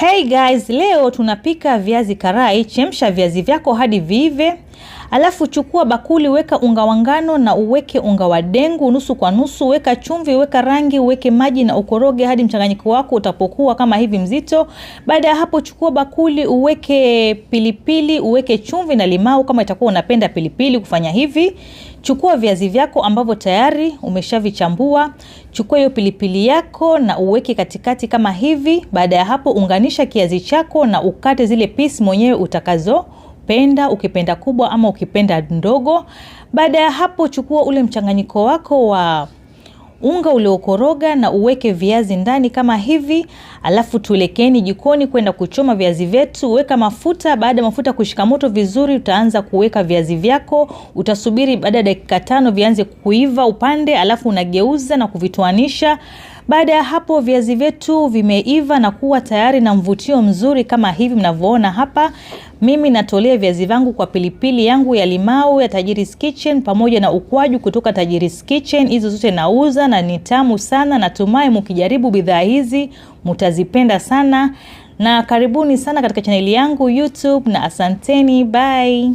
Hey guys, leo tunapika viazi karai. Chemsha viazi vyako hadi viive. Alafu chukua bakuli, weka unga wa ngano na uweke unga wa dengu nusu kwa nusu, weka chumvi, weka rangi, weke maji na ukoroge hadi mchanganyiko wako utapokuwa kama hivi mzito. Baada ya hapo chukua bakuli, uweke pilipili, uweke chumvi na limau kama itakuwa unapenda pilipili kufanya hivi. Chukua viazi vyako ambavyo tayari umeshavichambua. Chukua hiyo pilipili yako na uweke katikati kama hivi. Baada ya hapo unganisha kiazi chako na ukate zile piece mwenyewe utakazopenda, ukipenda kubwa ama ukipenda ndogo. Baada ya hapo chukua ule mchanganyiko wako wa unga uliokoroga na uweke viazi ndani kama hivi. Alafu tuelekeni jikoni kwenda kuchoma viazi vyetu. Weka mafuta, baada ya mafuta kushika moto vizuri utaanza kuweka viazi vyako. Utasubiri baada ya dakika 5 vianze kuiva upande, alafu unageuza na kuvitoanisha. Baada ya hapo viazi vyetu vimeiva na kuwa tayari na mvutio mzuri kama hivi mnavyoona hapa. Mimi natolea viazi vangu kwa pilipili yangu ya limau ya Tajiri's Kitchen pamoja na ukwaju kutoka Tajiri's Kitchen. Hizo zote nauza na ni tamu sana. Natumai mkijaribu bidhaa hizi mtazipenda sana. Na karibuni sana katika chaneli yangu YouTube na asanteni, bye.